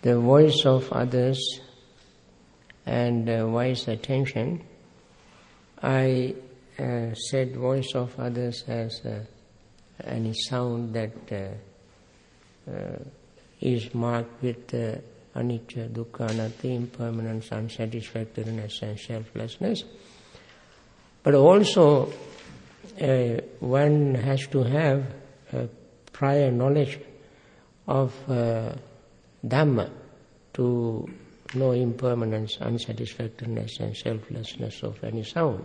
the voice of others and wise attention. I said voice of others as any sound that is marked with anicca, dukkha, anatta, impermanence, unsatisfactoriness and selflessness. But also one has to have prior knowledge of Dhamma to know impermanence, unsatisfactoriness and selflessness of any sound.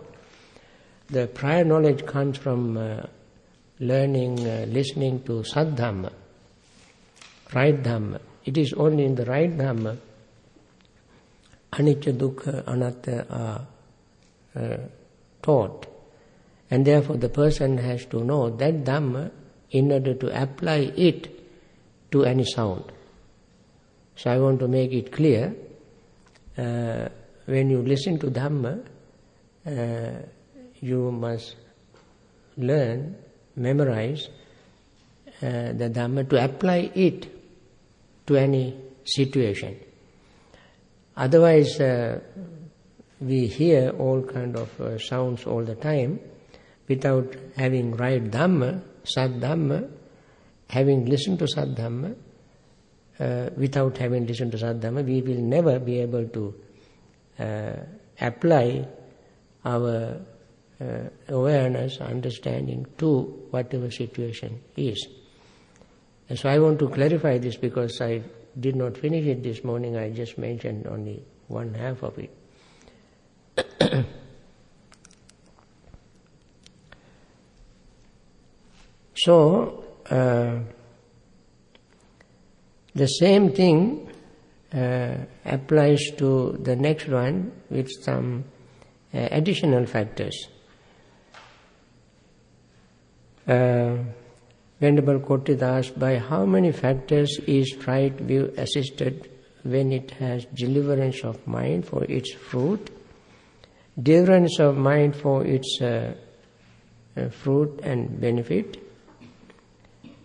The prior knowledge comes from learning, listening to Saddhamma, right Dhamma. It is only in the right Dhamma anicca, dukkha, anatta are taught. And therefore the person has to know that Dhamma in order to apply it to any sound. So I want to make it clear, when you listen to Dhamma, you must learn, memorize the Dhamma to apply it to any situation. Otherwise, we hear all kind of sounds all the time without having right Dhamma, Saddhamma, having listened to Saddhamma. Without having listened to Saddhamma, we will never be able to apply our awareness, understanding to whatever situation is. And so I want to clarify this because I did not finish it this morning. I just mentioned only one half of it. So, the same thing applies to the next one with some additional factors. Venerable Kotthita asked, by how many factors is right view assisted when it has deliverance of mind for its fruit, deliverance of mind for its fruit and benefit,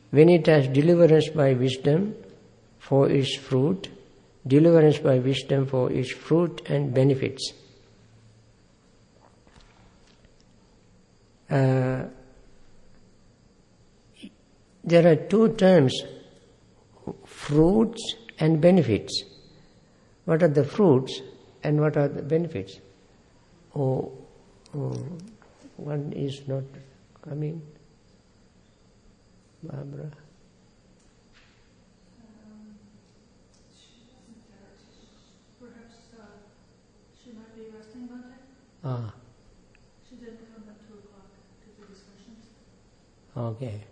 when it has deliverance by wisdom for its fruit, deliverance by wisdom for its fruit and benefits. There are two terms, fruits and benefits. What are the fruits and what are the benefits? Oh, one is not coming. Barbara? Perhaps she might be resting, Bhante? Ah. She didn't come at 2 o'clock to the discussions. Okay.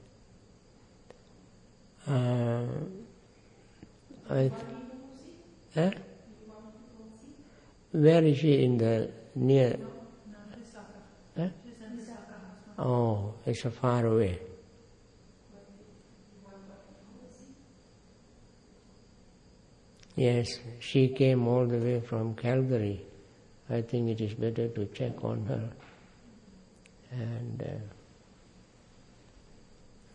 Where is she in the near? No, Visakha. Eh? She's in Visakha. Oh, it's so far away. Yes, she came all the way from Calgary. I think it is better to check on her and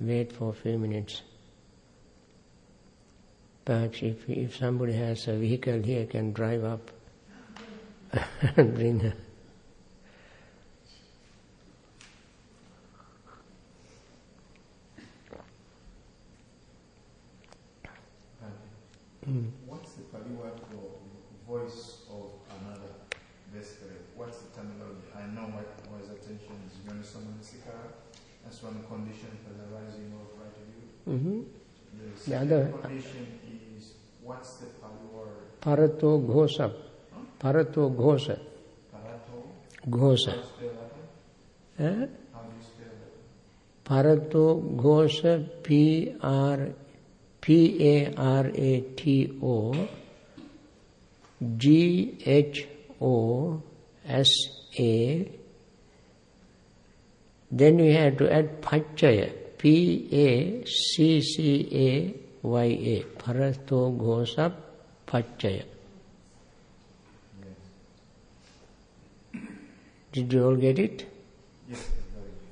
wait for a few minutes. Perhaps if somebody has a vehicle here, can drive up and bring her. What's the Pali word for voice of another? Basically, what's the terminology? I know what wise attention is Gunaratana, that's one condition for the rising of right view. The other condition is, what's the Pali word? Parato Ghosa. Parato Ghosa. Parato? Ghosa. How do you spell that? Parato Ghosa, P-A-R-A-T-O G-H-O-S-A. Then we have to add Pachaya, P-A-C-C-A-Y-A. Parato Ghosa Pachaya. Yes. Did you all get it? Yes, very good.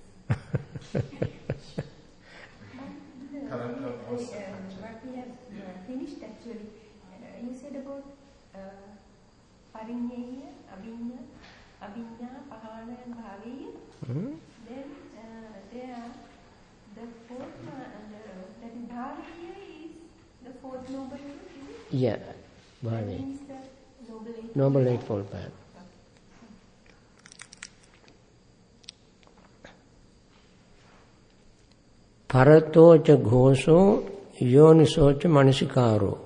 What we have finished actually, you said about Parinyeya, Abhinya, Pahana and Bhaveya. Then there, the fourth one, that Bhaveya is the fourth noble truth, is it? Yeah, That Bhaveya. means the Noble Eightfold Path. Paratocha ghoso yonisocha manasikaro.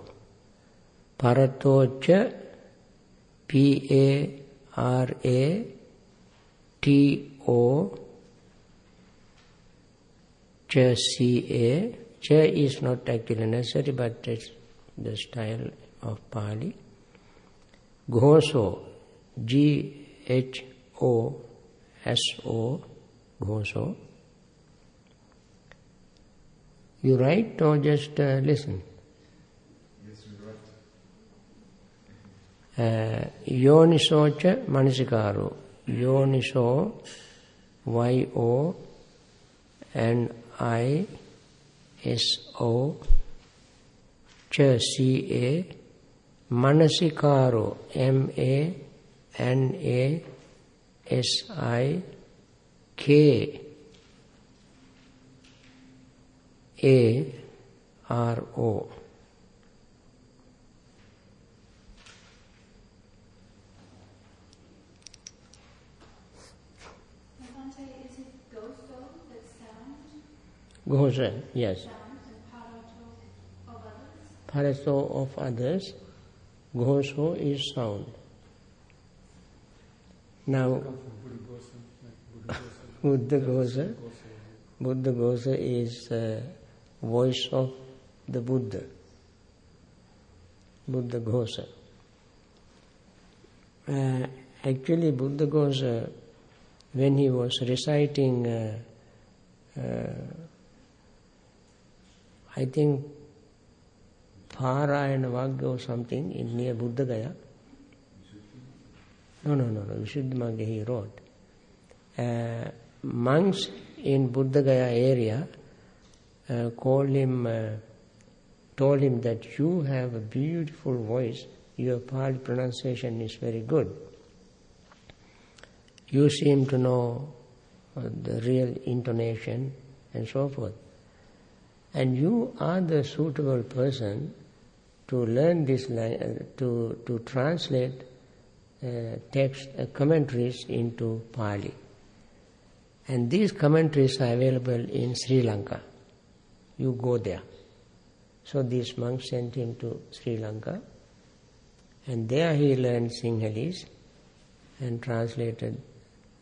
Paratocha P-A-R-A-T-O-Ch-C-A. Ch is not actually necessary, but it's the style of Pali. Ghoso, G-H-O-S-O, ghoso. You write or just listen? Yes, we write. Yonisocha manasikaro. Yoniso, Y-O-N-I-S-O, C-A, Manasikaro, M-A-N-A-S-I-K-A-R-O. Bhante, is it goso, that sound? Gosa, yes. Sound and parato of others? Parato of others. Goso is sound. Now, Buddha Gosa. Buddha Gosa is voice of the Buddha. Buddha Gosa. Actually, Buddha Gosa, when he was reciting, I think, Parayana Vagga or something in near Buddha Gaya. No, Vishuddhamagga he wrote. Monks in Buddha Gaya area told him that you have a beautiful voice, your Pali pronunciation is very good. You seem to know the real intonation and so forth. And you are the suitable person to learn this, to translate text, commentaries into Pali. And these commentaries are available in Sri Lanka. You go there. So these monks sent him to Sri Lanka, and there he learned Sinhalese and translated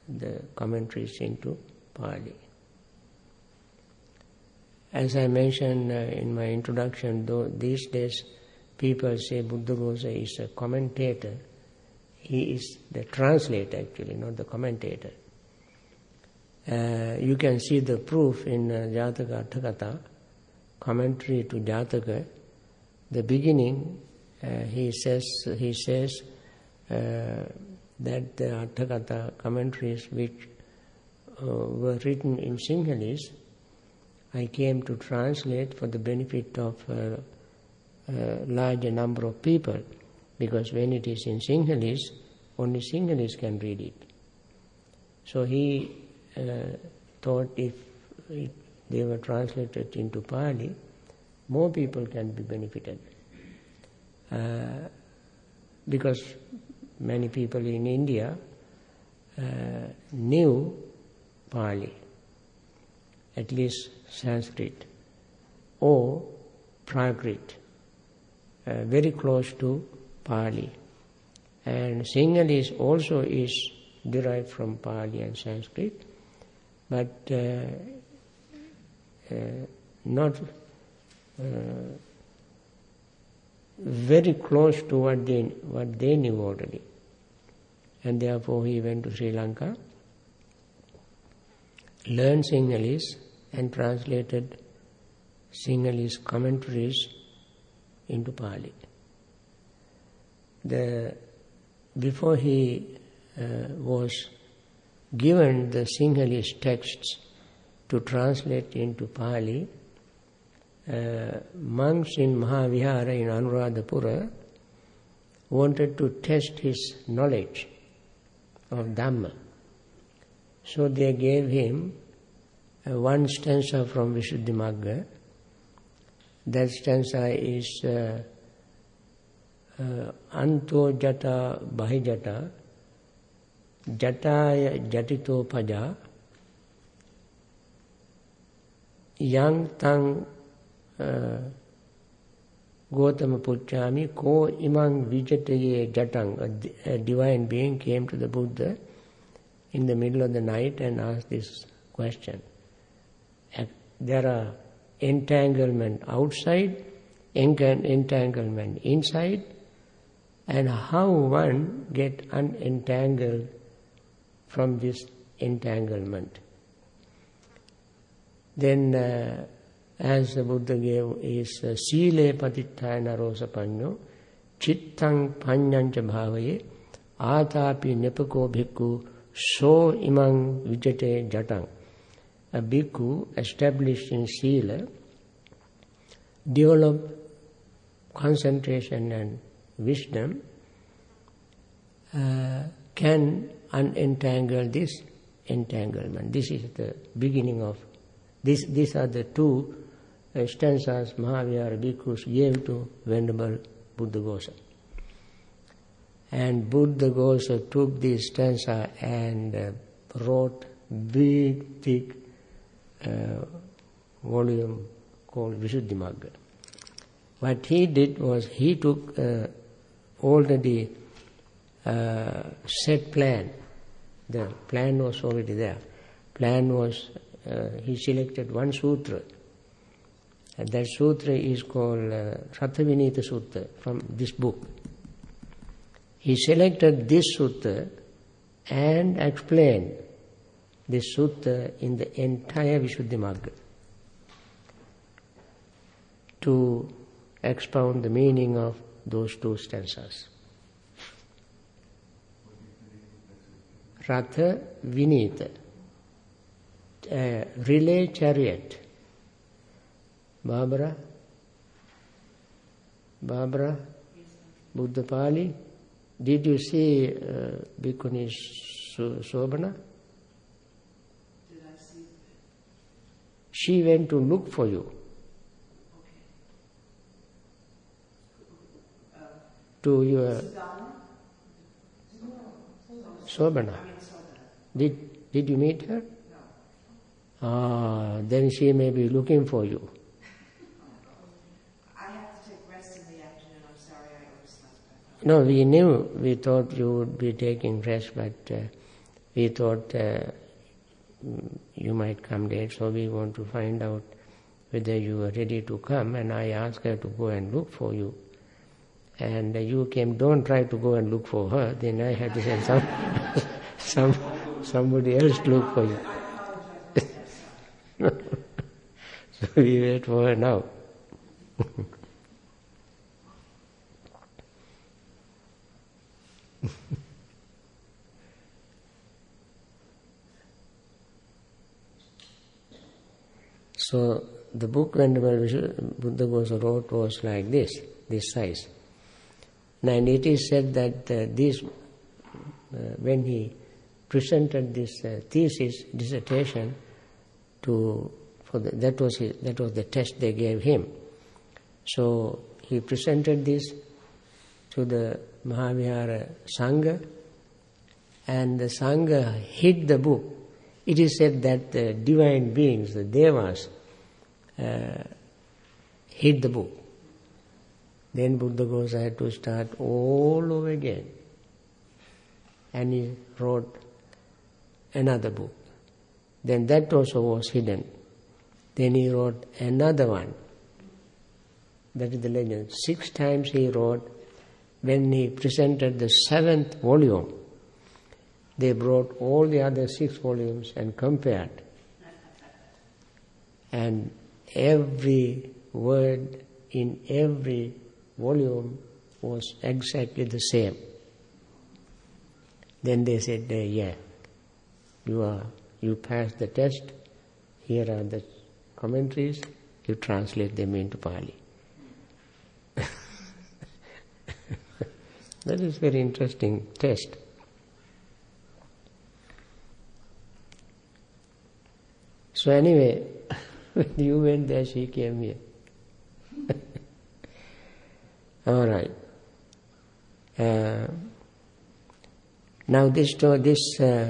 the commentaries into Pali. As I mentioned in my introduction, though these days people say Buddha Gosa is a commentator, he is the translator actually, not the commentator. You can see the proof in Jataka Atthakatha, commentary to Jataka. The beginning, he says that the Atthakatha commentaries which were written in Sinhalese, I came to translate for the benefit of a larger number of people, because when it is in Sinhalese, only Sinhalese can read it. So he thought if they were translated into Pali, more people can be benefited. Because many people in India knew Pali, at least Sanskrit, or Prakrit, very close to Pali. And Sinhalese also is derived from Pali and Sanskrit, but not very close to what they knew already. And therefore he went to Sri Lanka, learned Sinhalese and translated Sinhalese commentaries into Pali. Before he was given the Sinhalese texts to translate into Pali, monks in Mahavihara in Anuradhapura wanted to test his knowledge of Dhamma. So they gave him one stanza from Visuddhimagga. That stanza is Anto jata bahijata jataya jatito paja yang tang Gotama Puchami ko imang vijataye jatang. A divine being came to the Buddha in the middle of the night and asked this question. There are entanglement outside, entanglement inside, and how one get unentangled from this entanglement. Then as the Buddha gave is Sile Patittana Rosa Panyo Chittang Panyancha Bhavaye Atapi Nepako Bhikkhu So Imang Vijate Jatang. A bhikkhu established in Sila develop concentration and wisdom can unentangle this entanglement. This is the beginning of this. These are the two stanzas Mahavihara bhikkhus gave to Venerable Buddhaghosa. And Buddhaghosa took this stanza and wrote big, thick volume called Visuddhimagga. What he did was he took already set plan. The plan was already there. Plan was he selected one sutra. And that sutra is called Rathavinita Sutta from this book. He selected this sutta and explained this sutta in the entire Visuddhimagga to expound the meaning of those two stanzas. Ratha Vinita, relay chariot. Barbara, Buddha Pali, did you see Bhikkhuni Sobhana? Did I see? She went to look for you. Okay. To your Sobhana. Did you meet her? No. Then she may be looking for you. I have to take rest in the afternoon. I'm sorry I overslept. No, we knew, we thought you would be taking rest, but we thought you might come late, so we want to find out whether you were ready to come, and I asked her to go and look for you. And you came, don't try to go and look for her, then I had to send somebody else to look for you. So we wait for her now. So the book Venerable Buddhaghosa wrote was like this size. And it is said that when he presented this thesis, dissertation, that was the test they gave him. So he presented this to the Mahavihara Sangha, and the Sangha hid the book. It is said that the divine beings, the Devas, hid the book. Then Buddhaghosa had to start all over again. And he wrote another book. Then that also was hidden. Then he wrote another one. That is the legend. 6 times he wrote. When he presented the 7th volume, they brought all the other 6 volumes and compared. And every word in every volume was exactly the same. Then they said, yeah, you passed the test, here are the commentaries, you translate them into Pali. That is very interesting test. So anyway, when you went there, she came here. All right. Now this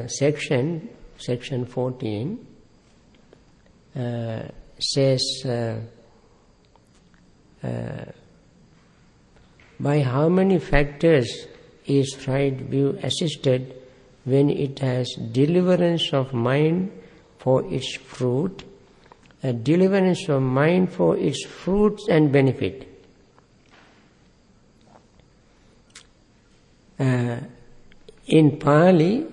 section 14, says by how many factors is right view assisted when it has deliverance of mind for its fruit, a deliverance of mind for its fruits and benefit. In Pali,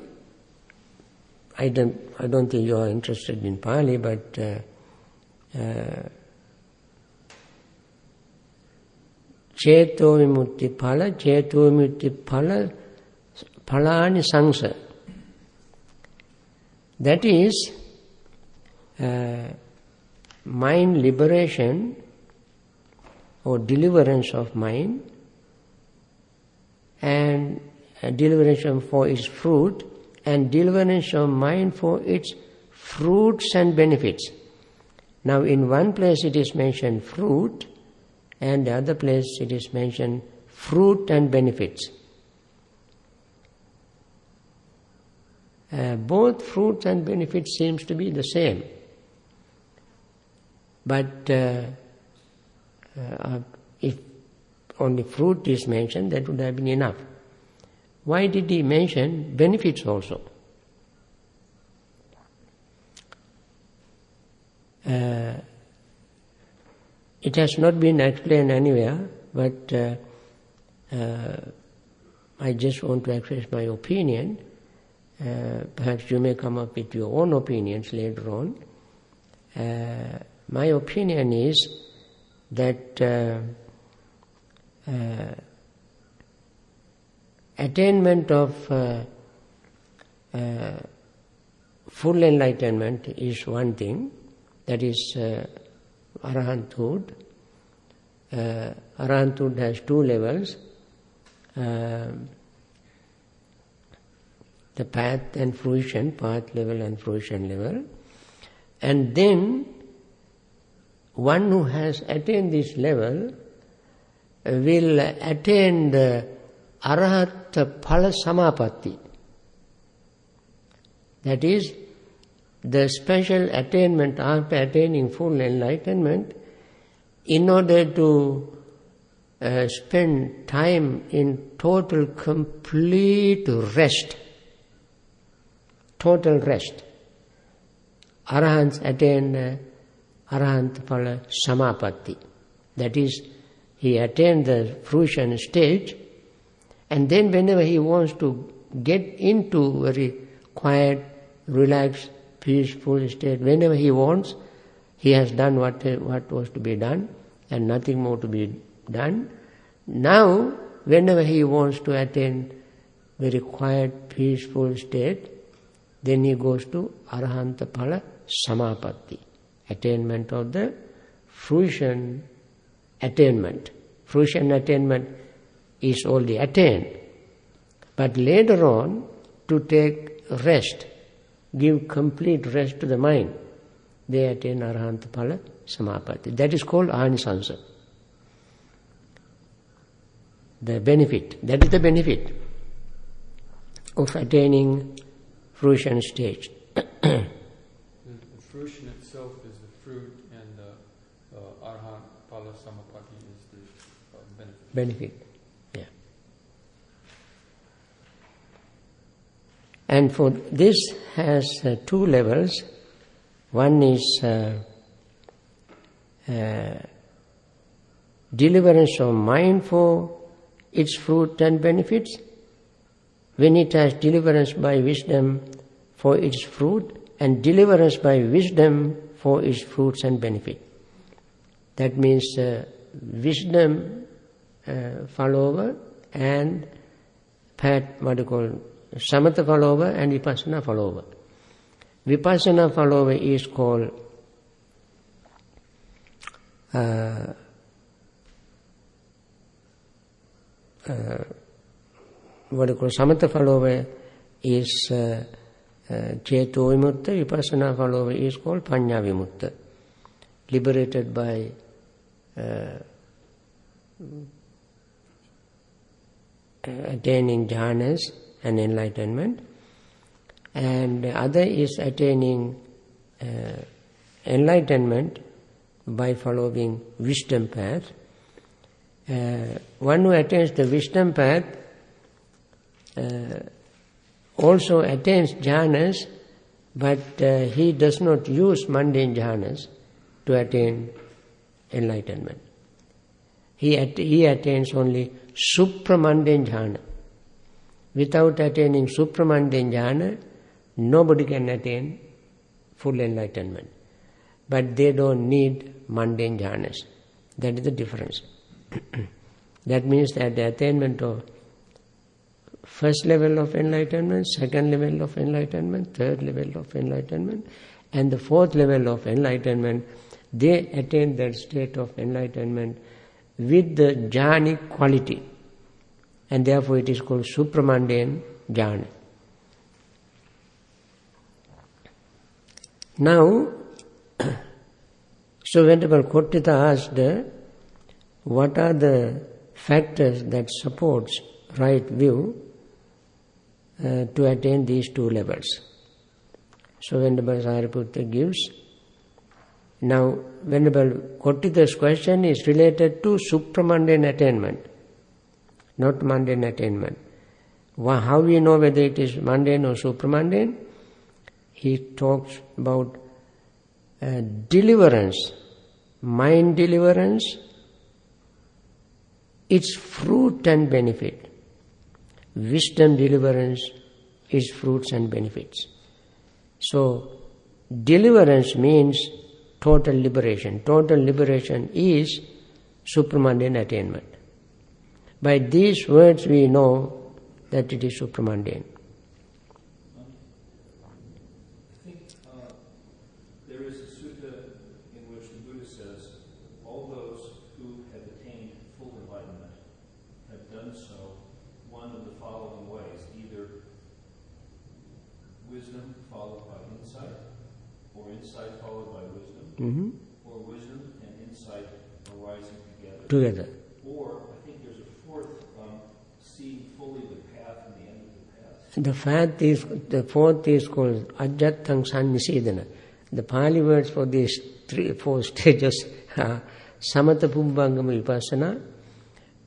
I don't think you are interested in Pali, but Cheto vimutti phala, Cheto vimutti phala, phalani sangsa. That is mind liberation or deliverance of mind, and deliverance for its fruit, and deliverance of mind for its fruits and benefits. Now in one place it is mentioned fruit, and the other place it is mentioned fruit and benefits. Both fruits and benefits seems to be the same. But if only fruit is mentioned, that would have been enough. Why did he mention benefits also? It has not been explained anywhere, but I just want to express my opinion. Perhaps you may come up with your own opinions later on. My opinion is that attainment of full enlightenment is one thing, that is arahanthood. Arahanthood has two levels, the path and fruition, path level and fruition level. And then one who has attained this level will attain the arahata phala samapatti. That is, the special attainment after attaining full enlightenment, in order to spend time in total complete rest. Total rest. Arahants attain arahanta phala samapatti. That is, he attained the fruition stage, and then whenever he wants to get into very quiet, relaxed, peaceful state, whenever he wants, he has done what was to be done and nothing more to be done. Now, whenever he wants to attain very quiet, peaceful state, then he goes to arahanta phala samapatti, attainment of the fruition attainment. Fruition attainment is already attained. But later on, to take rest, give complete rest to the mind, they attain arahanta phala samapatti. That is called anisansa. The benefit, that is the benefit of attaining fruition stage. The fruition itself is the fruit, and the arahant phala samapatti is the benefit. Benefit, yeah. And for this has two levels. One is deliverance of mind for its fruit and benefits. When it has deliverance by wisdom for its fruit, and deliverance by wisdom for its fruits and benefit. That means wisdom follower and samatha follower and vipassana follower. Vipassana follower is called what you call samatha follower is Ceto Vimutta, Vipassana follower is called Panya Vimutta, liberated by attaining jhanas and enlightenment, and the other is attaining enlightenment by following wisdom path. One who attains the wisdom path also attains jhanas, but he does not use mundane jhanas to attain enlightenment. He attains only supramundane jhana. Without attaining supramundane jhana, nobody can attain full enlightenment. But they don't need mundane jhanas. That is the difference. That means that the attainment of first level of enlightenment, second level of enlightenment, third level of enlightenment, and the fourth level of enlightenment, they attain that state of enlightenment with the jhanic quality. And therefore it is called supramundane jhana. Now, so Venerable Kotthita asked, what are the factors that supports right view to attain these two levels? So Venerable Sariputta gives. Now, Venerable Kotthita's question is related to supramundane attainment, not mundane attainment. How we know whether it is mundane or supramundane? He talks about deliverance, mind deliverance, its fruit and benefit. Wisdom deliverance is fruits and benefits. So, deliverance means total liberation. Total liberation is supramundane attainment. By these words we know that it is supramundane. I think there is a sutta in which the Buddha says, all those who have attained full enlightenment have done so one of the following ways, either wisdom followed by insight, or insight followed by wisdom, or wisdom and insight arising together. Or, I think there's a fourth, seeing fully the path and the end of the path. The fourth is called Ajjattang Sannisedana. The Pali words for these four stages are Samatha Pubbangama Vipassana,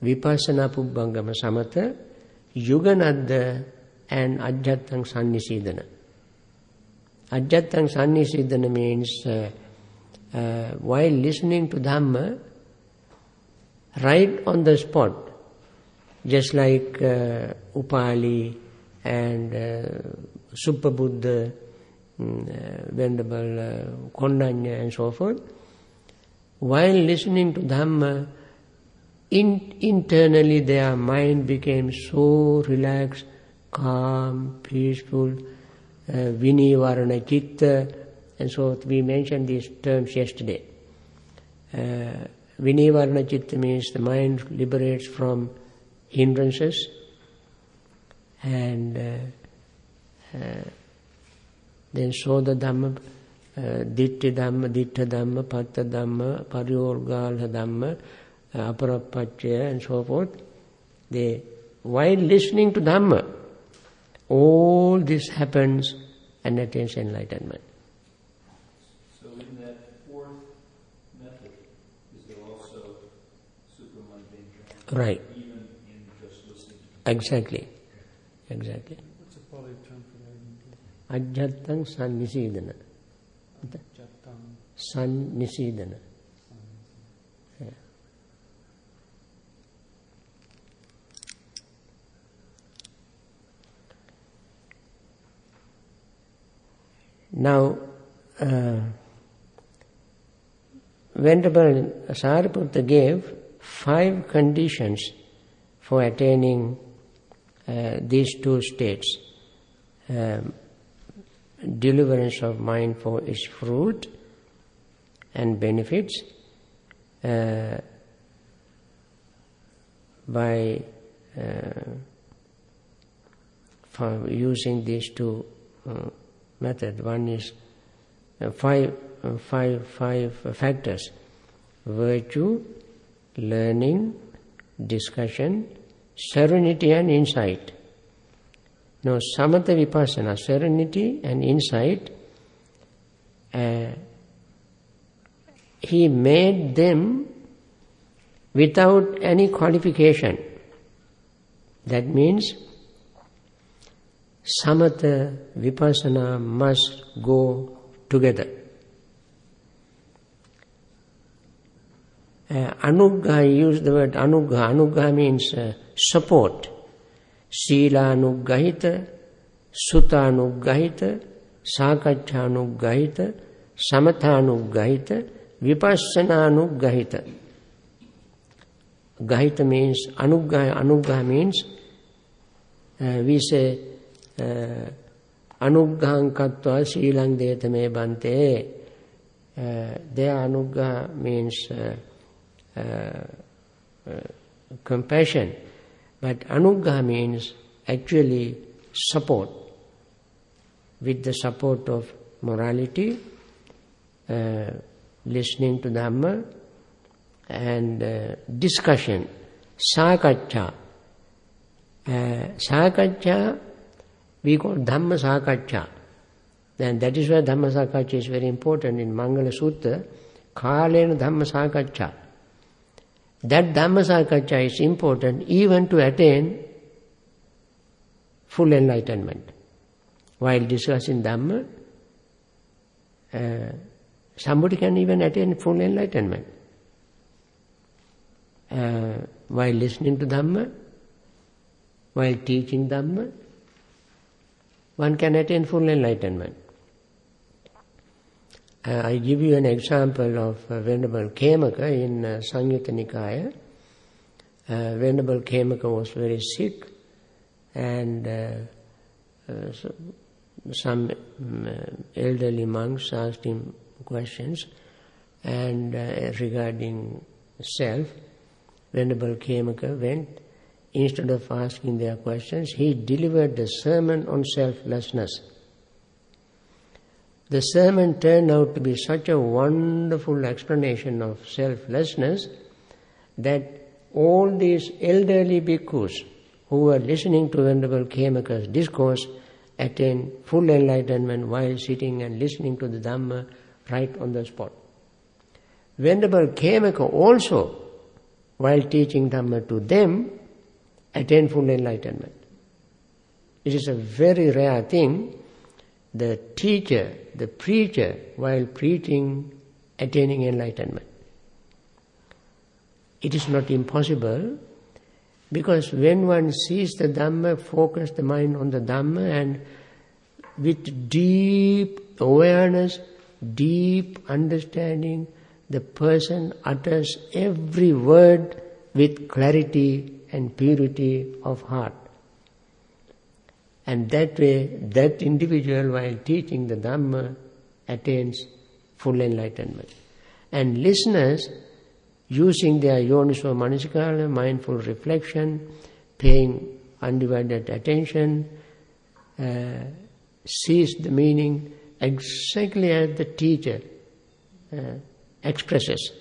Vipassana Pubbangama Samatha, Yuganadda, and Ajjattang Sannisedana. Ajjattang Sannisedana means while listening to Dhamma, right on the spot, just like Upali and Suppabuddha, Venerable Kondanya and so forth, while listening to Dhamma, internally their mind became so relaxed, calm, peaceful, Vinivarana Chitta, and so we mentioned these terms yesterday. Vinivarana Chitta means the mind liberates from hindrances, and then Soda Dhamma, Ditti Dhamma, Ditta Dhamma, Patta Dhamma, Pariyorgala Dhamma, Aparapachya, and so forth. While listening to Dhamma, all this happens and attains enlightenment. So in that fourth method, is there also supramundane jhana? Right. Even in just listening to Dhamma? Exactly. What's a Pali term for that? Ajjattang Sannisedana. Ajjattang Sannisedana. Yeah. Now, Venerable Sariputta gave 5 conditions for attaining these two states. Deliverance of mind for its fruit and benefits by for using these two methods. One is five factors: virtue, learning, discussion, serenity and insight. Now, samatha vipassana, serenity and insight, he made them without any qualification. That means samatha vipassana must go together. Anugga, he used the word anugga. Anugga means support. Sila anuggahita, sutta anuggahita, sakaccha anuggahita, samatha anuggahita, vipassana anuggahita. Gahita means anugga means we say anuggahang kattva silang deta me bhante. Their anugga means compassion, but anugga means actually support. With the support of morality, listening to Dhamma, and discussion, sakaccha. Sakaccha we call Dhamma sakaccha. And that is why Dhamma sakaccha is very important in Mangala Sutta. Kalena Dhamma sakaccha. That Dhamma sakaccha is important even to attain full enlightenment. While discussing Dhamma, somebody can even attain full enlightenment. While listening to Dhamma, while teaching Dhamma, one can attain full enlightenment. I give you an example of Venerable Khemaka in Samyutta Nikaya. Venerable Khemaka was very sick, and some elderly monks asked him questions, and regarding self, Venerable Khemaka went. Instead of asking their questions, he delivered the sermon on selflessness. The sermon turned out to be such a wonderful explanation of selflessness that all these elderly bhikkhus who were listening to Venerable Khemaka's discourse attained full enlightenment while sitting and listening to the Dhamma right on the spot. Venerable Khemaka also, while teaching Dhamma to them, attained full enlightenment. It is a very rare thing, the teacher, the preacher, while preaching, attaining enlightenment. It is not impossible, because when one sees the Dhamma, focus the mind on the Dhamma, and with deep awareness, deep understanding, the person utters every word with clarity and purity of heart. And that way, that individual, while teaching the Dhamma, attains full enlightenment. And listeners, using their yoniso manasikara, mindful reflection, paying undivided attention, sees the meaning exactly as the teacher expresses,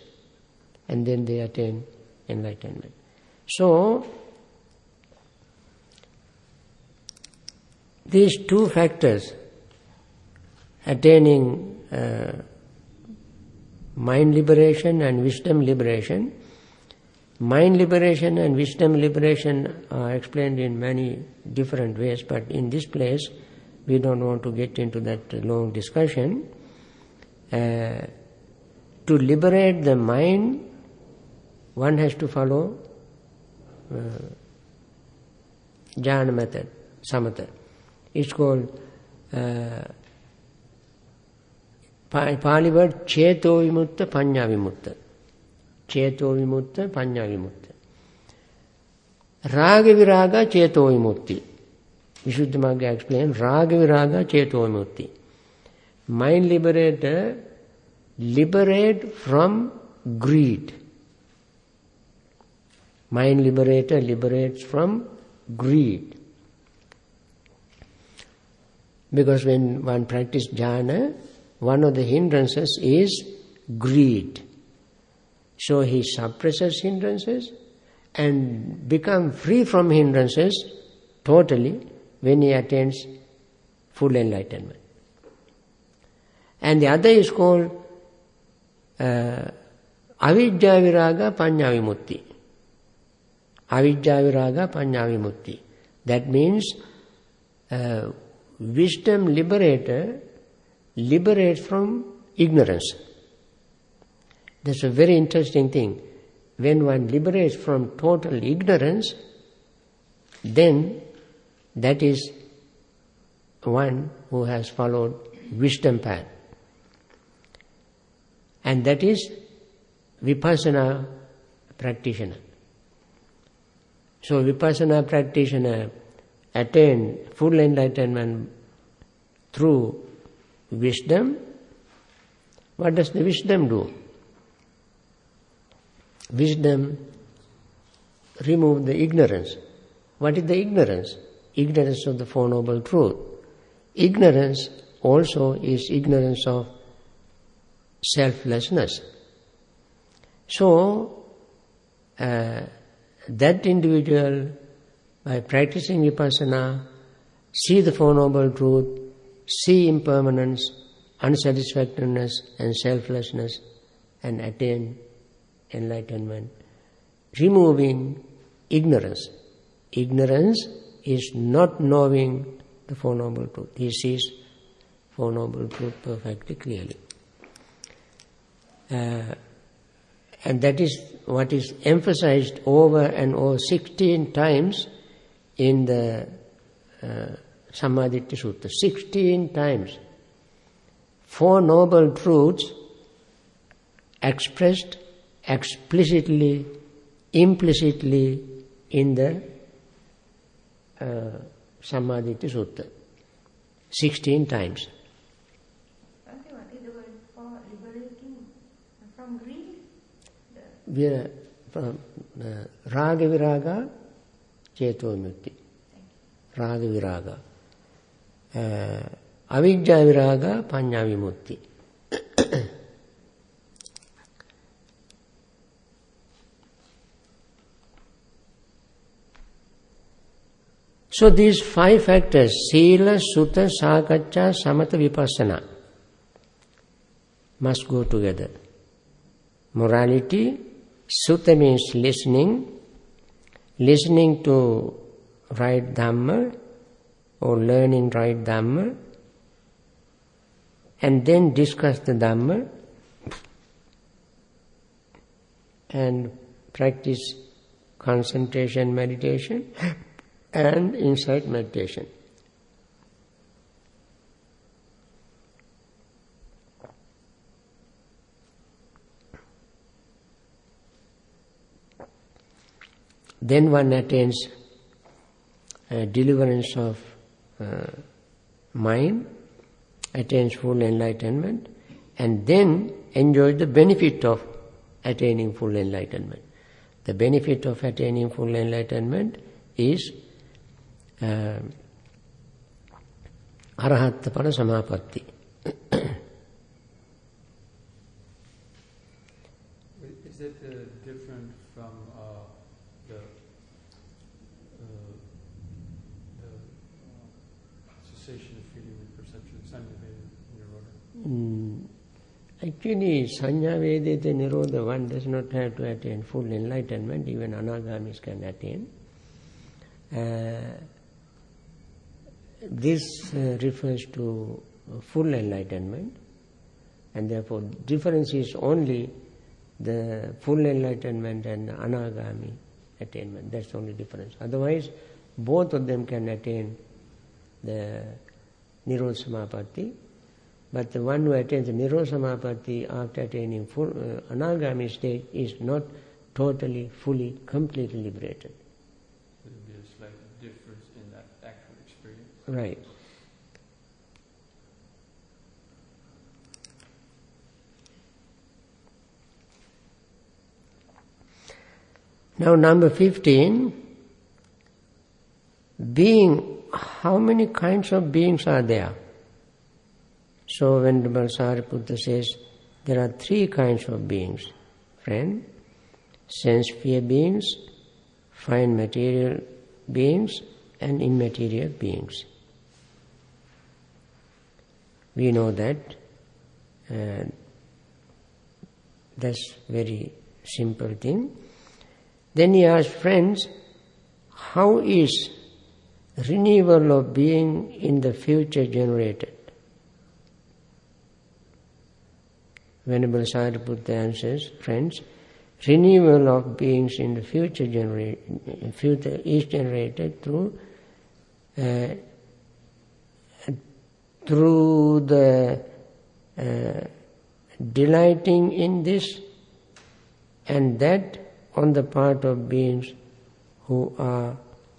and then they attain enlightenment. So, these two factors, attaining mind liberation and wisdom liberation. Mind liberation and wisdom liberation are explained in many different ways, but in this place we don't want to get into that long discussion. To liberate the mind, one has to follow Jhana method, samatha. It's called Pali word Cheto Vimutta, Panya Vimutta. Cheto Vimutta, Panya Vimutta. Raga Viraga, Cheto Vimutti. Visuddhimagga explains, Raga Viraga, Cheto Vimutti. Mind liberator, liberate from greed. Mind liberator liberates from greed. Because when one practices jhana, one of the hindrances is greed. So he suppresses hindrances and becomes free from hindrances totally when he attains full enlightenment. And the other is called avidya viraga panya vimutti. Avidya viraga panya vimutti. That means wisdom liberator liberates from ignorance. That's a very interesting thing. When one liberates from total ignorance, then that is one who has followed wisdom path. And that is vipassana practitioner. So vipassana practitioner attain full enlightenment through wisdom. What does the wisdom do? Wisdom removes the ignorance. What is the ignorance? Ignorance of the Four Noble Truths. Ignorance also is ignorance of selflessness. So, that individual, by practicing vipassana, see the Four Noble Truths, see impermanence, unsatisfactoriness and selflessness, and attain enlightenment, removing ignorance. Ignorance is not knowing the Four Noble Truths. He sees Four Noble Truths perfectly clearly. And that is what is emphasized over and over 16 times in the Sammaditthi Sutta. 16 times. Four Noble Truths expressed explicitly, implicitly in the Sammaditthi Sutta. 16 times. Bhante, what is the word for liberating from greed? We are from Raga Viraga, Cheto Mukti. Raga Viraga. Avidya Viraga, Panya Vimutti. So these 5 factors, Sila, Sutta, Sakacca, Samatha, Vipassana, must go together. Morality, Sutta means listening to right Dhamma or learning right Dhamma, and then discuss the Dhamma and practice concentration meditation and insight meditation. Then one attains deliverance of mind, attains full enlightenment, and then enjoys the benefit of attaining full enlightenment. The benefit of attaining full enlightenment is Arahatta Pada Samapatti. Is it different from the cessation of feeling and perception, Sanya Veda Nirodha? Actually, Sanya Vedita Nirodha, one does not have to attain full enlightenment, even anagamis can attain. This refers to full enlightenment, and therefore difference is only the full enlightenment and anagami attainment. That's the only difference. Otherwise, both of them can attain the Nirodha Samapatti, but the one who attains the Nirodha Samapatti after attaining full anagami stage is not totally, fully, completely liberated. There will be a slight difference in that actual experience. Right. Now number 15, being, how many kinds of beings are there? So Venerable Sariputta says, there are three kinds of beings, friend: sense-sphere beings, fine material beings, and immaterial beings. We know that. That's very simple thing. Then he asks, friends, how is renewal of being in the future generated? Venerable Sariputta answers, friends, renewal of beings in the future is generated through the delighting in this and that on the part of beings who are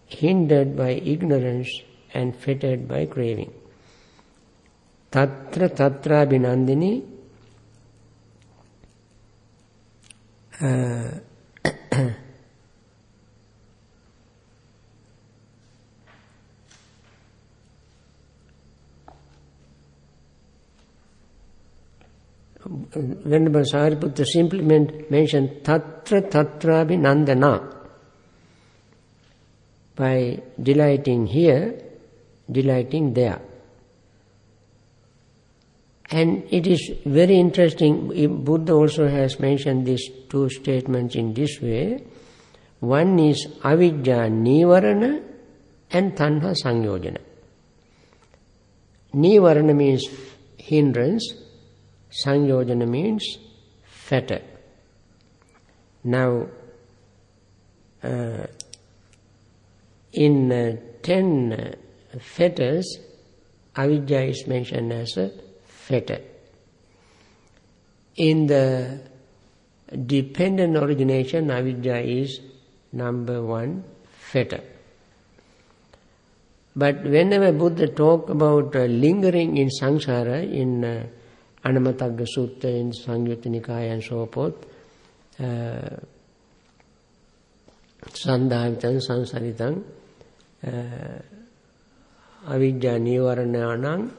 hindered by ignorance and fettered by craving. Tatra tatra binandini Venerable Sariputta simply mentioned tatra tatra binandana. By delighting here, delighting there. And it is very interesting, Buddha also has mentioned these two statements in this way. One is avidya nivarana and tanha sangyojana. Nivarana means hindrance, sangyojana means fetter. Now, in 10 fetters, avidya is mentioned as a fetter. In the dependent origination, avidya is number 1 fetter. But whenever Buddha talk about lingering in samsara, in Anamatagga Sutta, in Samyutta Nikaya and so forth, Sandhavitam, Sansaritam, avidya nivarananam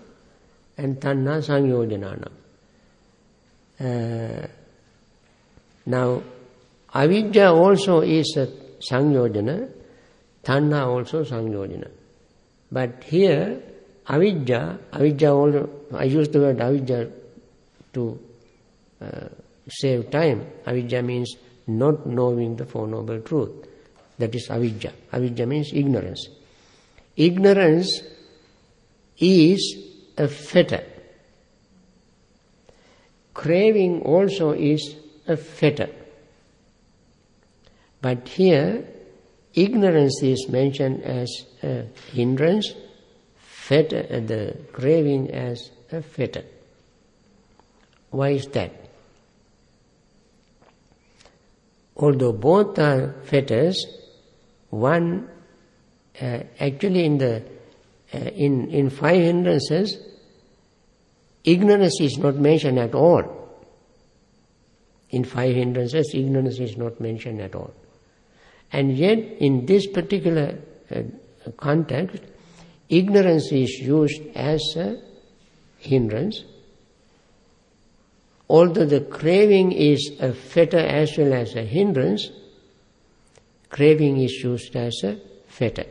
and tanha sanyojananam. Now, avidya also is a sangyojana, tanha also sangyojana. But here, avidya also, I use the word avidya to save time. Avidya means not knowing the Four Noble Truth. That is avidya. Avidya means ignorance. Ignorance is a fetter. Craving also is a fetter. But here, ignorance is mentioned as a hindrance, fetter, the craving as a fetter. Why is that? Although both are fetters, one actually in 5 hindrances, ignorance is not mentioned at all. In 5 hindrances, ignorance is not mentioned at all. And yet, in this particular context, ignorance is used as a hindrance. Although the craving is a fetter as well as a hindrance, craving is used as a fetter.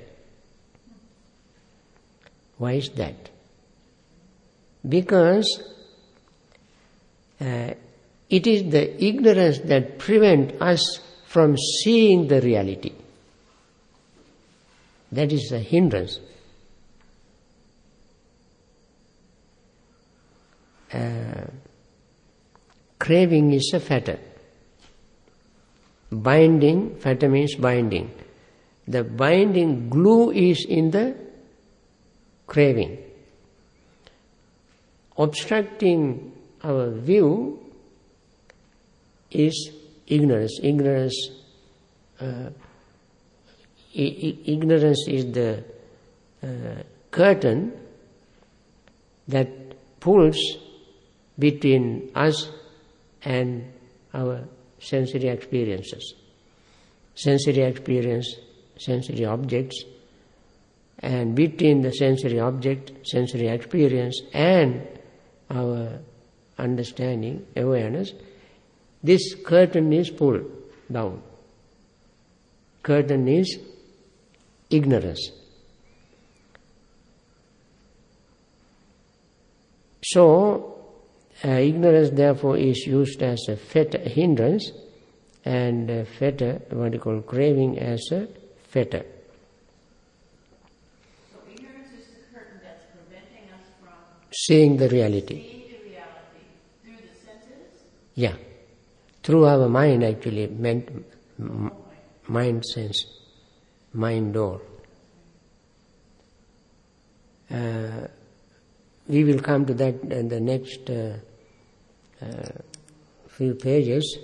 Why is that? Because it is the ignorance that prevents us from seeing the reality. That is a hindrance. Craving is a fetter. Binding, fetter means binding. The binding glue is in the craving. Obstructing our view is ignorance. Ignorance is the curtain that pulls between us and our sensory experiences. Sensory experience, sensory objects, and between the sensory object, sensory experience, and our understanding, awareness, this curtain is pulled down. Curtain is ignorance. So, ignorance therefore is used as a fetter, hindrance, and fetter, what you call craving, as a fetter. So ignorance is the curtain that's preventing us from Seeing the reality. seeing the reality through the senses? Yeah. Through our mind actually, mind sense, mind door. We will come to that in the next few pages,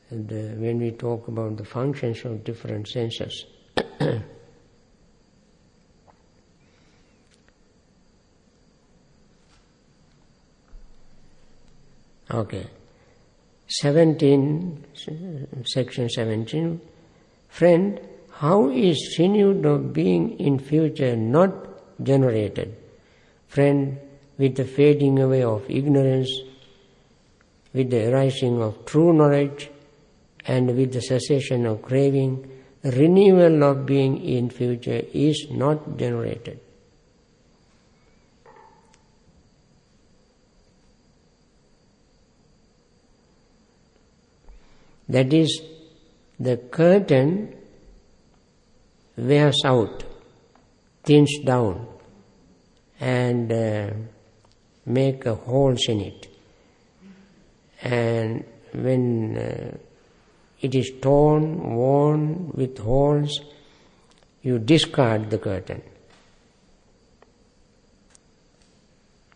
and when we talk about the functions of different senses. Okay. 17, section 17. Friend, how is sinew of being in future not generated? Friend, with the fading away of ignorance, with the arising of true knowledge, and with the cessation of craving, the renewal of being in future is not generated. That is, the curtain wears out, thins down, and make a holes in it. And when it is torn, worn with holes, you discard the curtain.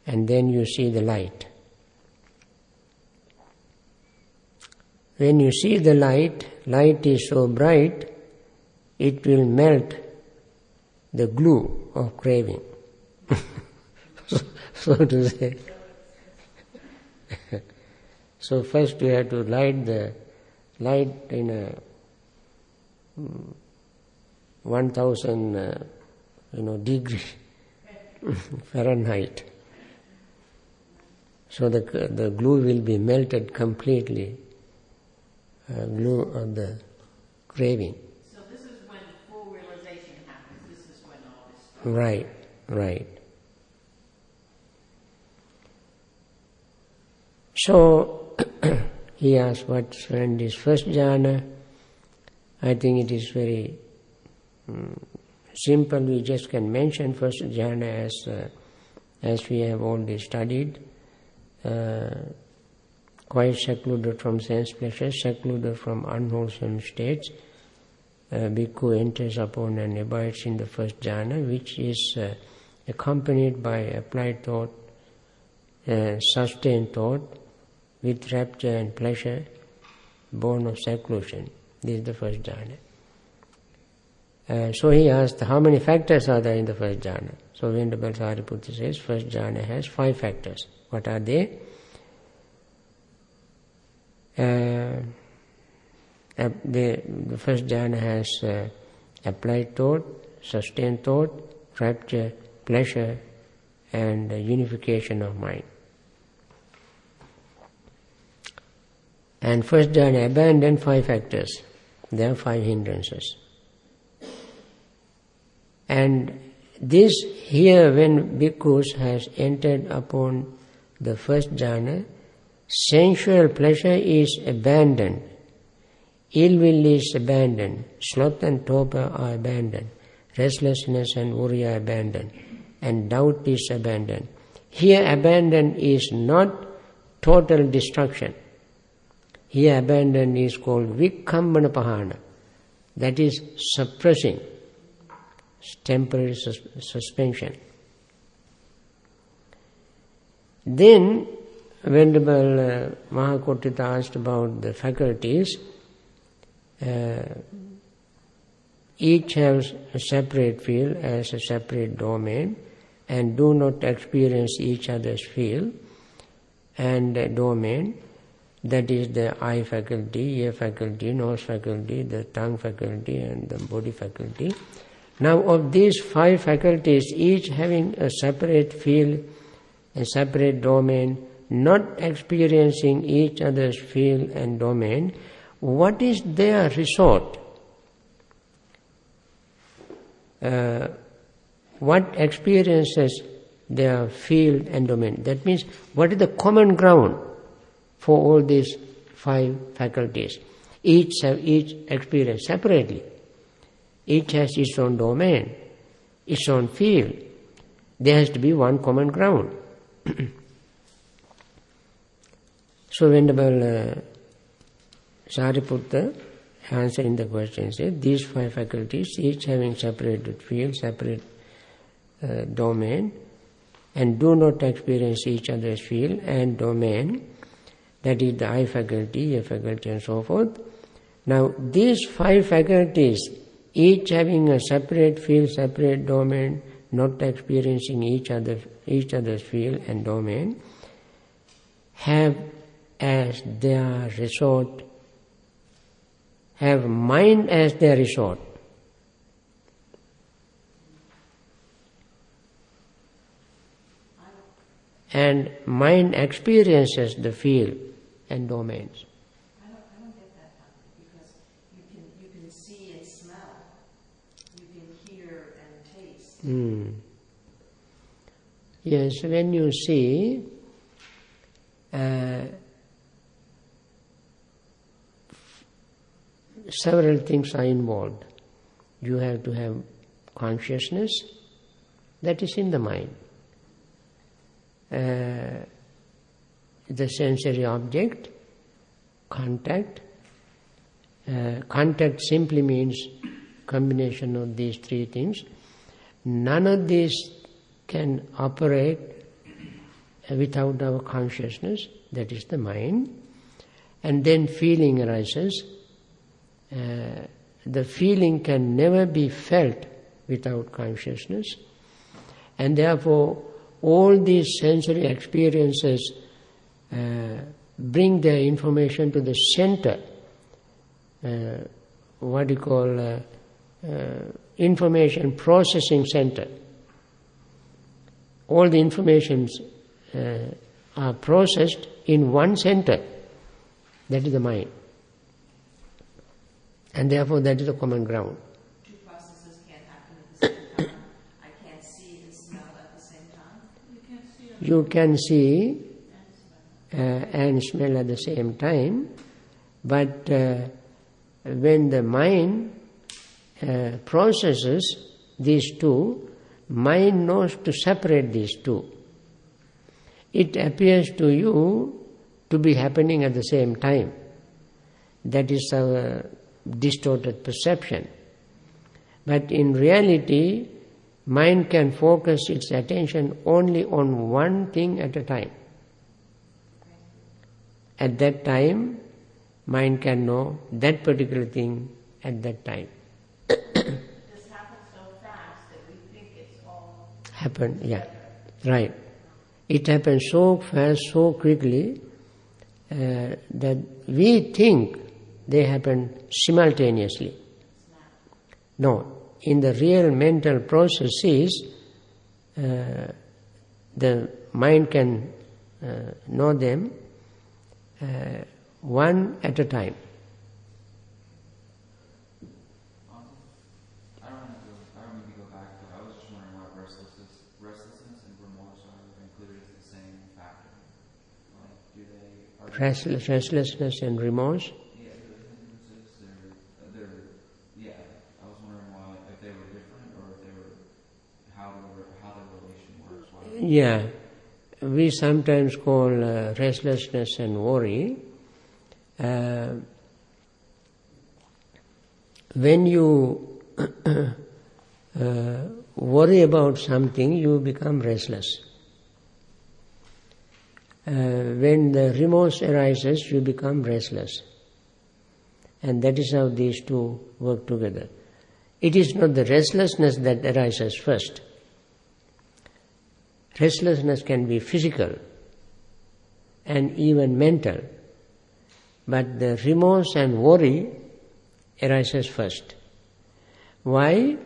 And then you see the light. When you see the light is so bright, it will melt the glue of craving. So to say. So first we have to light the light in a 1000 degree Fahrenheit. So the glue will be melted completely. Glue of the craving. So this is when full realization happens. This is when all this stuff. Right. So he asked what friend is first jhana. I think it is very simple. We just can mention first jhana as we have already studied. Quite secluded from sense pleasures, secluded from unwholesome states. Bhikkhu enters upon and abides in the first jhana, which is accompanied by applied thought, sustained thought, with rapture and pleasure, born of seclusion. This is the first jhana. So he asked, how many factors are there in the first jhana? So Venerable Sariputta says, first jhana has 5 factors. What are they? The first jhana has applied thought, sustained thought, rapture, pleasure, and unification of mind. And first jhana abandoned 5 factors. There are 5 hindrances. And this here, when bhikkhus has entered upon the first jhana, sensual pleasure is abandoned, ill will is abandoned, sloth and torpor are abandoned, restlessness and worry are abandoned, and doubt is abandoned. Here abandon is not total destruction. Here abandon is called vikkambana pahana, that is suppressing, temporary suspension. Then Venerable Kotthita asked about the faculties. Each has a separate field as a separate domain and do not experience each other's field and domain. That is the eye faculty, ear faculty, nose faculty, the tongue faculty and the body faculty. Now of these 5 faculties, each having a separate field and separate domain, not experiencing each other's field and domain, what is their resort? What experiences their field and domain? That means, what is the common ground for all these 5 faculties? Each have each experience separately. Each has its own domain, its own field. There has to be one common ground. So Venerable Sariputta answering the question said, these 5 faculties, each having separated field, separate domain, and do not experience each other's field and domain, that is the I faculty, A faculty, and so forth. Now these 5 faculties, each having a separate field, separate domain, not experiencing each other's field and domain, have as their resort, have mind as their resort. And mind experiences the field and domains. I don't get that, because you can see and smell, you can hear and taste. Yes, when you see, several things are involved. You have to have consciousness, that is in the mind. The sensory object, contact. Contact simply means combination of these 3 things. None of these can operate without our consciousness, that is the mind. And then feeling arises. The feeling can never be felt without consciousness. And therefore, all these sensory experiences bring their information to the center, what you call information processing center. All the informations are processed in one center, that is the mind. And therefore that is the common ground. 2 processes can't happen at the same time. I can't see and smell at the same time. You can see and smell at the same time, but when the mind processes these 2, mind knows to separate these 2. It appears to you to be happening at the same time. That is our distorted perception. But in reality, mind can focus its attention only on one thing at a time. At that time, mind can know that particular thing at that time. This happens so fast that we think it's all Happen, yeah, right. It happens so fast, so quickly, that we think they happen simultaneously. No, in the real mental processes, the mind can know them one at a time. I don't mean to go back, but I was just wondering why restlessness and remorse are included as the same factor. Like, Restlessness and remorse. Yeah, yeah. I was wondering why, if they were different, or if they were how the relation works. Yeah, we sometimes call restlessness and worry. When you worry about something, you become restless. When the remorse arises, you become restless. And that is how these 2 work together. It is not the restlessness that arises first. Restlessness can be physical and even mental, but the remorse and worry arises first. Why?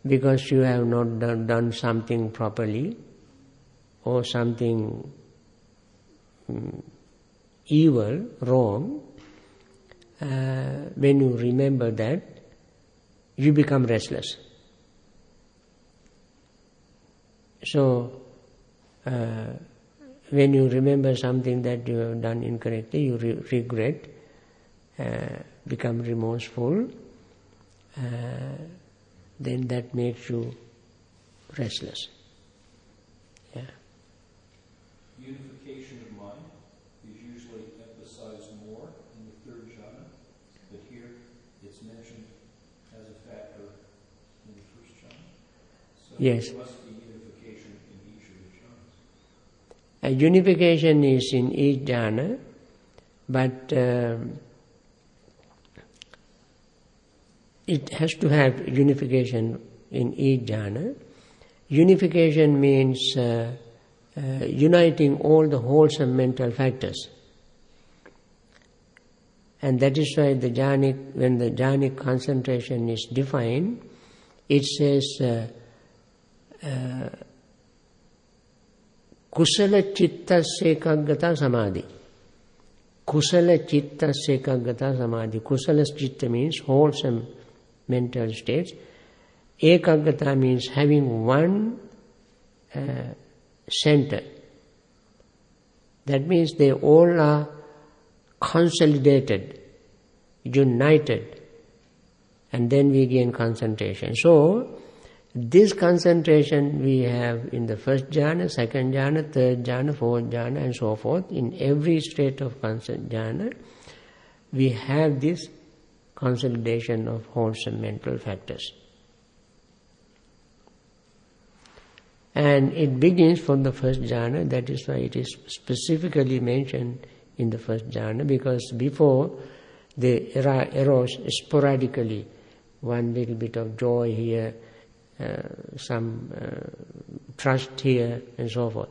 Because you have not done something properly, or something evil, wrong, when you remember that, you become restless. So, when you remember something that you have done incorrectly, you regret, become remorseful, then that makes you restless. Yeah. Unification of mind is usually emphasized more in the third jhana, but here it's mentioned as a factor in the first jhana. So Yes. there must be unification in each of the jhanas. Unification is in each jhana, but it has to have unification in each jhana. Unification means uniting all the wholesome mental factors. And that is why when the jhanic concentration is defined, it says kusala chitta ekaggata samadhi. Kusala chitta ekaggata samadhi. Kusala chitta means wholesome mental states. Ekaggata means having one center. That means they all are consolidated, united, and then we gain concentration. So, this concentration we have in the first jhana, second jhana, third jhana, fourth jhana, and so forth. In every state of jhana, we have this consolidation of wholesome mental factors. And it begins from the first jhana, that is why it is specifically mentioned in the first jhana, because before they arose sporadically, one little bit of joy here, some trust here, and so forth.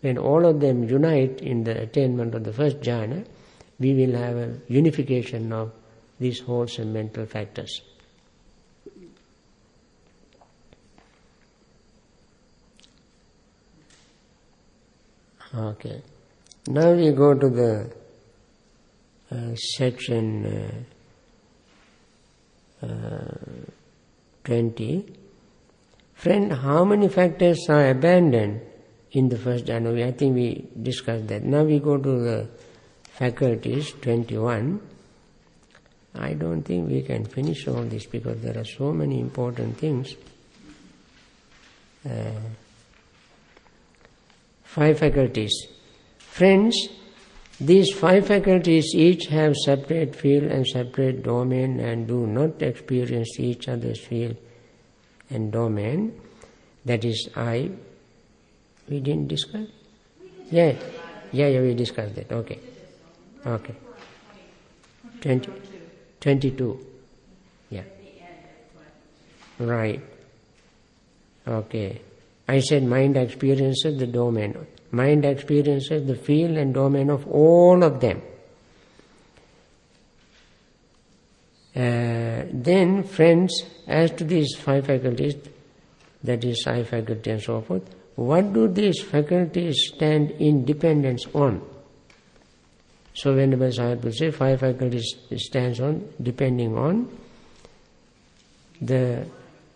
When all of them unite in the attainment of the first jhana, we will have a unification of these wholesome mental factors. Okay. Now we go to the section 20. Friend, how many factors are abandoned in the first jhana? I think we discussed that. Now we go to the faculties, 21. I don't think we can finish all this because there are so many important things. 5 faculties. Friends, these 5 faculties each have separate field and separate domain and do not experience each other's field and domain. That is I. We didn't discuss? Yeah, we discussed that. Okay. 22. Yeah. Right. Okay. I said mind experiences the domain. Mind experiences the field and domain of all of them. Then, friends, as to these 5 faculties, that is I faculty and so forth, what do these faculties stand in dependence on? So Venerable Sariputta say 5 faculties stands on, depending on the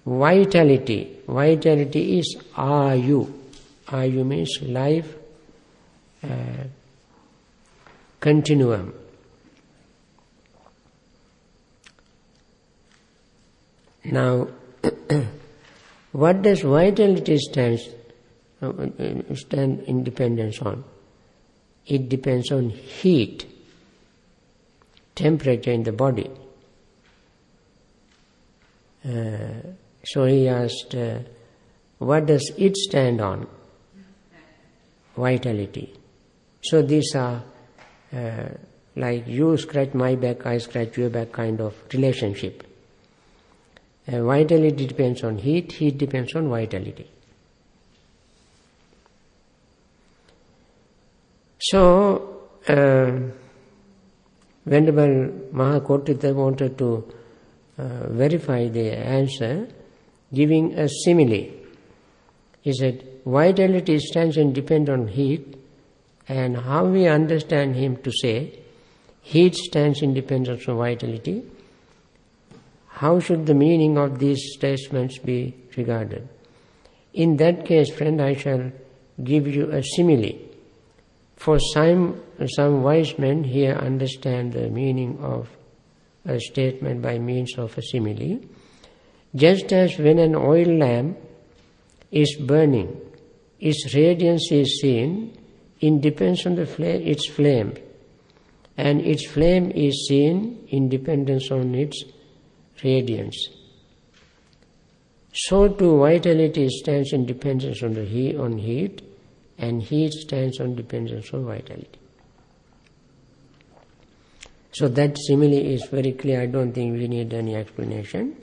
vitality. Vitality is Ayu. Ayu means life continuum. Now, what does vitality stand in dependence on? It depends on heat, temperature in the body. So he asked, what does it stand on? Vitality. So these are like you scratch my back, I scratch your back kind of relationship. Vitality depends on heat, heat depends on vitality. So, Venerable Kotthita wanted to verify the answer, giving a simile. He said, vitality stands and depends on heat, and how we understand him to say, heat stands in dependence on vitality, how should the meaning of these statements be regarded? In that case, friend, I shall give you a simile. For some wise men here understand the meaning of a statement by means of a simile. Just as when an oil lamp is burning, its radiance is seen, it depends on its flame, and its flame is seen in dependence on its radiance. So too vitality stands in dependence on heat, and heat stands on dependence on vitality. So that simile is very clear. I don't think we need any explanation.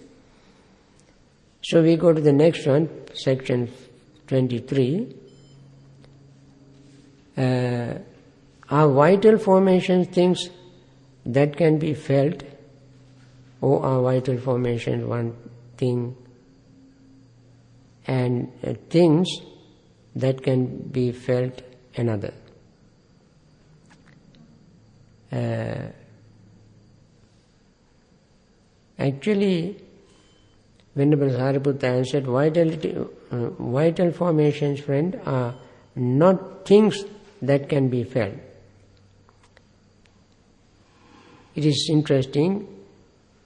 So we go to the next one, section 23. Are vital formations things that can be felt, or are vital formations one thing and things that can be felt another? Actually, Venerable Sariputta answered, vital formations, friend, are not things that can be felt. It is interesting,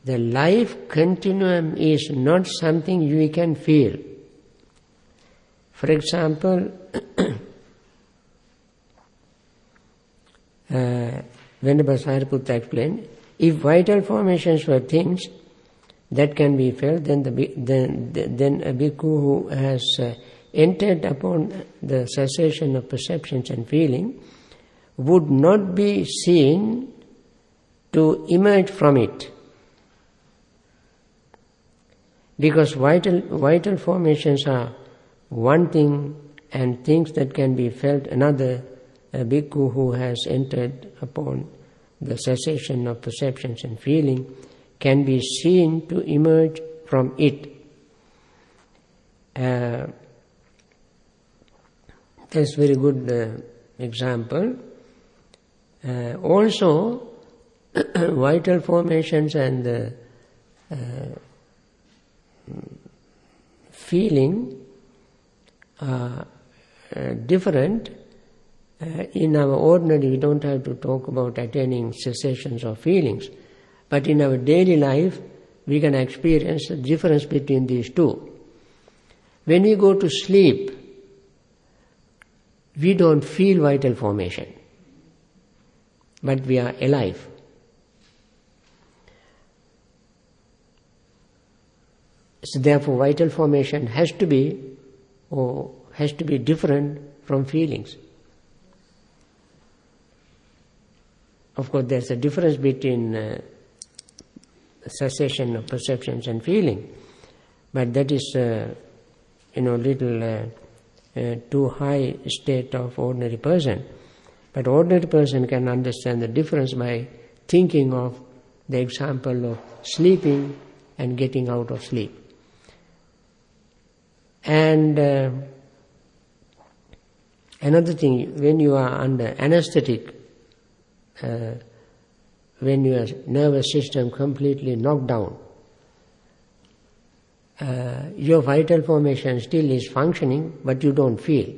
the life continuum is not something you can feel. For example, Venerable Sariputta explained, if vital formations were things that can be felt, then a bhikkhu who has entered upon the cessation of perceptions and feeling would not be seen to emerge from it. Because vital formations are one thing and things that can be felt another, a bhikkhu who has entered upon the cessation of perceptions and feeling can be seen to emerge from it. That's very good example. Also, vital formations and feeling are different. In our ordinary, we don't have to talk about attaining cessations of feelings. But in our daily life, we can experience the difference between these two. When we go to sleep, we don't feel vital formation, but we are alive. So therefore, vital formation has to be different from feelings. Of course, there's a difference between cessation of perceptions and feeling, but that is little too high state of ordinary person. But ordinary person can understand the difference by thinking of the example of sleeping and getting out of sleep. And another thing, when you are under anesthetic, when your nervous system completely knocked down, your vital formation still is functioning, but you don't feel.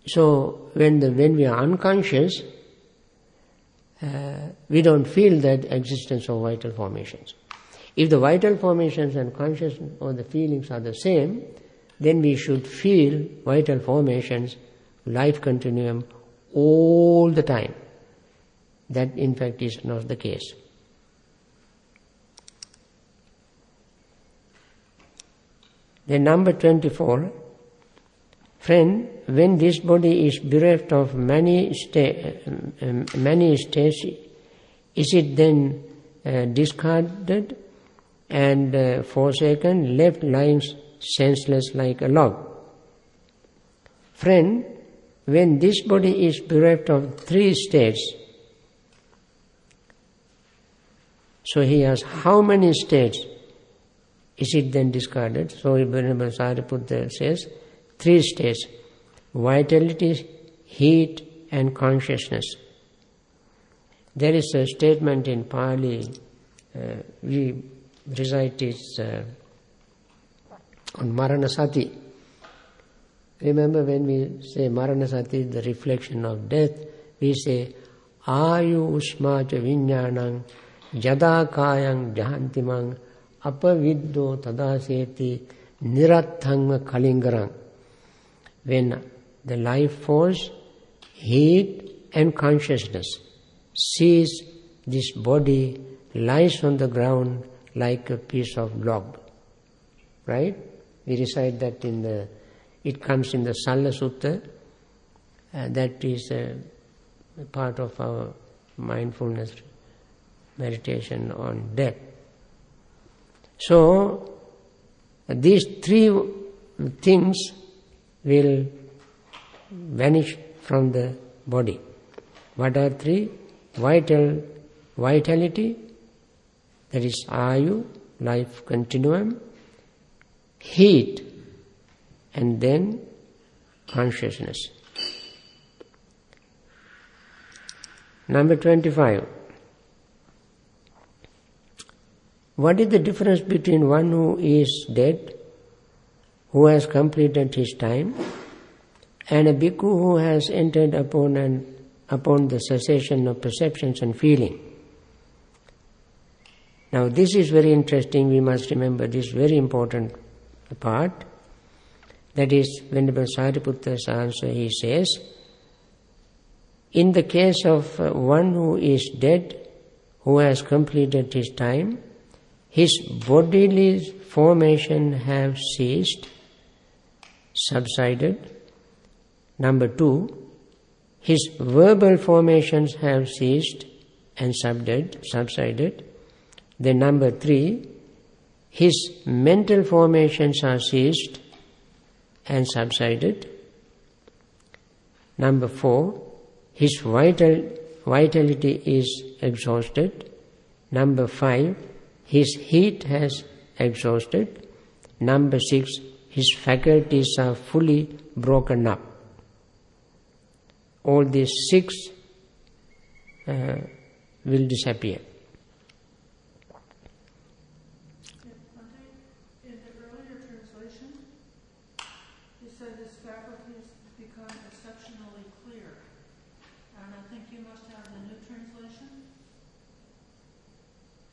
So when we are unconscious, we don't feel that existence of vital formations. If the vital formations and consciousness or the feelings are the same, then we should feel vital formations, life continuum, all the time. That in fact is not the case. Then number 24, friend, when this body is bereft of many states, is it then discarded and forsaken, left lying senseless like a log? Friend, when this body is bereft of 3 states, so he asks, how many states is it then discarded? So Venerable Sariputta says, 3 states: vitality, heat and consciousness. There is a statement in Pali, we recite it on Maranasati. Remember when we say Maranasati, the reflection of death, we say, Ayu usmacha viññānaṁ yada kāyaṁ jahantimam apaviddo tadaseti niratthaṁ kalingaraṁ. When the life force, heat and consciousness sees this body lies on the ground like a piece of log. Right? We recite that it comes in the Salla Sutta, that is a part of our mindfulness meditation on death. So, these 3 things will vanish from the body. What are 3? Vitality, that is Ayu, life continuum, heat, and then consciousness. Number 25. What is the difference between one who is dead, who has completed his time, and a bhikkhu who has entered upon the cessation of perceptions and feeling? Now this is very interesting, we must remember this very important part. That is, Venerable Sariputta's answer, he says, in the case of one who is dead, who has completed his time, his bodily formation have ceased, subsided. Number 2, his verbal formations have ceased and subsided. Then number 3, his mental formations are ceased and subsided. Number 4, his vitality is exhausted. Number 5, his heat has exhausted. Number 6, his faculties are fully broken up. All these 6 will disappear. In the earlier translation, you said his faculties become exceptionally clear. And I think you must have the new translation.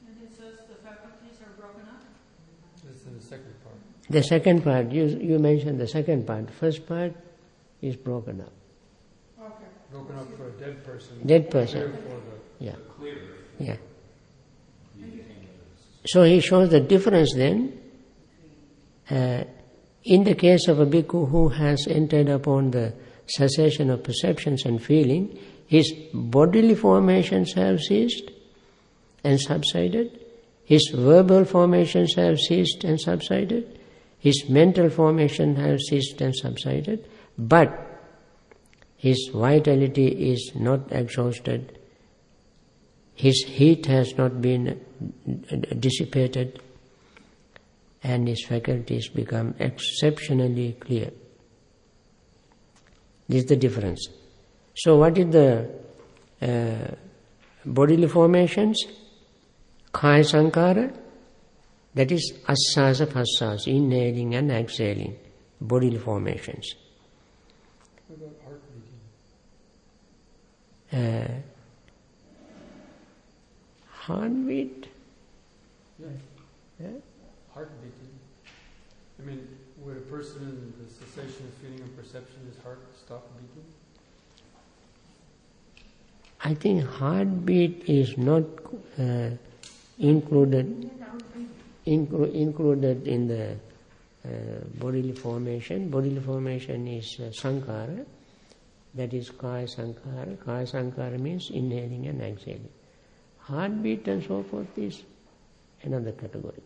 And it says the faculties are broken up. This is the second part. The second part, you mentioned the second part. The first part is broken up. Okay. Broken up for a dead person. Dead person. Clear for the Yeah. Clear. Yeah. So he shows the difference then. In the case of a bhikkhu who has entered upon the cessation of perceptions and feeling, his bodily formations have ceased and subsided. His verbal formations have ceased and subsided. His mental formation has ceased and subsided. But his vitality is not exhausted. His heat has not been dissipated, and his faculties become exceptionally clear. This is the difference. So what is the bodily formations? Kaya sankara, that is asasa pasasa, inhaling and exhaling, bodily formations. What about heart beating? Heartbeat? Yeah. Yeah? Heart beating. I mean, would a person in the cessation of feeling and perception, his heart stop beating? I think heartbeat is not included in the bodily formation. Bodily formation is sankara, that is kaya sankara. Kaya sankara means inhaling and exhaling. Heartbeat and so forth is another category.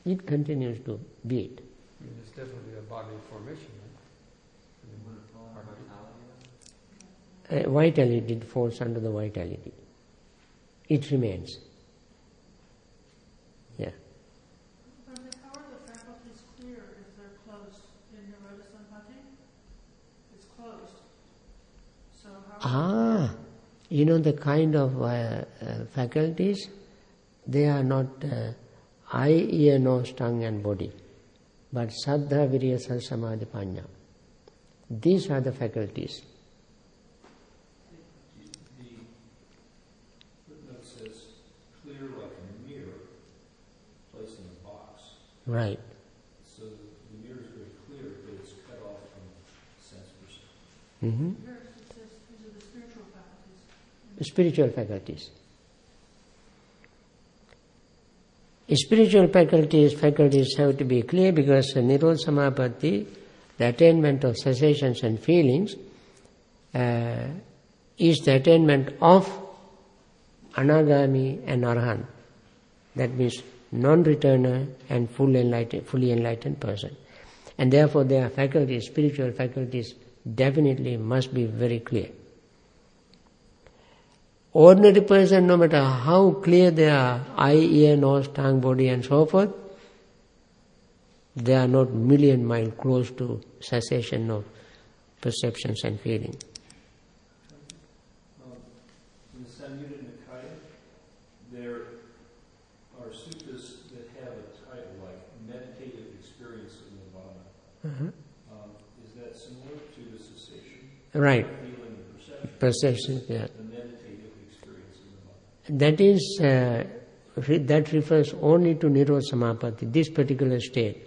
It continues to beat. I mean, it's definitely a bodily formation, right? Vitality falls under the vitality. It remains. Yeah. Bhante, how The kind of faculties, they are not eye, ear, nose, tongue and body, but saddha, virya, sati, samadhi, panya. These are the faculties. The footnote says clear like a mirror placed in a box. Right. So the mirror is very clear, but it's cut off from sense perception. Mm-hmm. Here it says these are the spiritual faculties. Spiritual faculties. Spiritual faculties have to be clear, because Nirodha Samapatti, the attainment of cessations and feelings, is the attainment of Anagami and Arahant. That means non-returner and fully enlightened person. And therefore their faculties, spiritual faculties, definitely must be very clear. Ordinary person, no matter how clear they are, eye, ear, nose, tongue, body and so forth, they are not million miles close to cessation of perceptions and feeling. In the Majjhima Nikaya, there are suttas that have a title like Meditative Experience of Nirvana. Is that similar to the cessation? Right. Feeling and perception? Perception, yeah. The meditative experience of Nirvana. That refers only to Nirodha Samapatti, this particular state,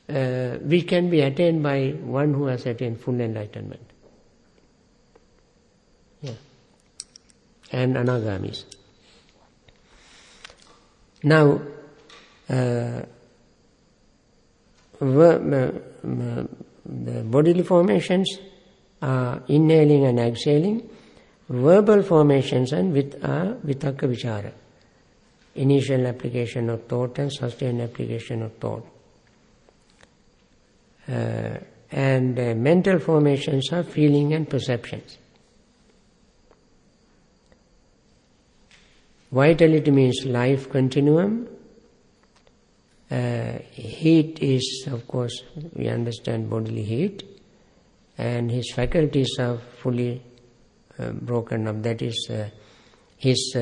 which can be attained by one who has attained full enlightenment. Yeah. And Anagamis. Now, the bodily formations are inhaling and exhaling. Verbal formations and vitakka vichara, initial application of thought and sustained application of thought. And mental formations are feeling and perceptions. Vitality means life continuum. Heat is, of course, we understand bodily heat, and his faculties are fully broken up. That is his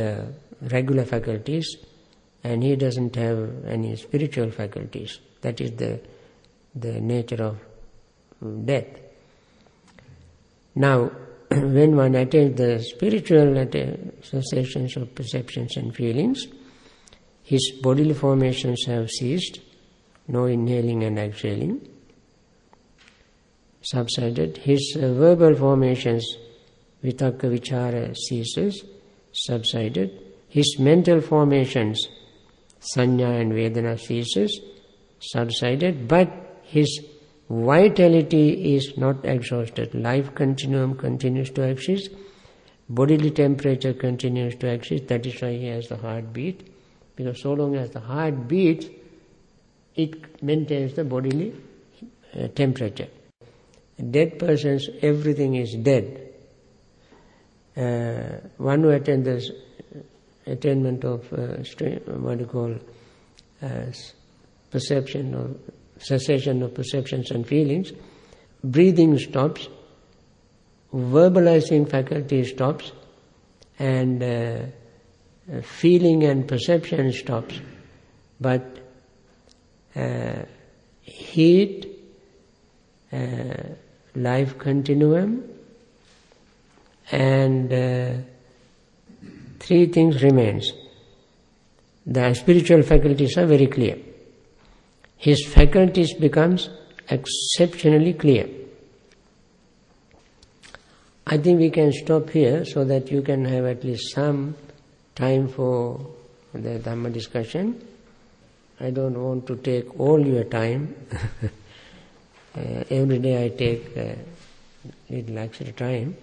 regular faculties, and he doesn't have any spiritual faculties. That is the nature of death. Now, when one attains the spiritual sensations of perceptions and feelings, his bodily formations have ceased, no inhaling and exhaling, subsided. His verbal formations, vitakka vichara, ceases, subsided. His mental formations, sanya and vedana, ceases, subsided, but his vitality is not exhausted. Life continuum continues to exist, bodily temperature continues to exist. That is why he has the heartbeat, because so long as the heart beats, it maintains the bodily temperature. Dead persons, everything is dead. One who attains the attainment of perception or cessation of perceptions and feelings, breathing stops, verbalizing faculty stops, and feeling and perception stops, but heat, life continuum, and three things remains. The spiritual faculties are very clear. His faculties becomes exceptionally clear. I think we can stop here so that you can have at least some time for the Dhamma discussion. I don't want to take all your time. Every day I take a little extra time.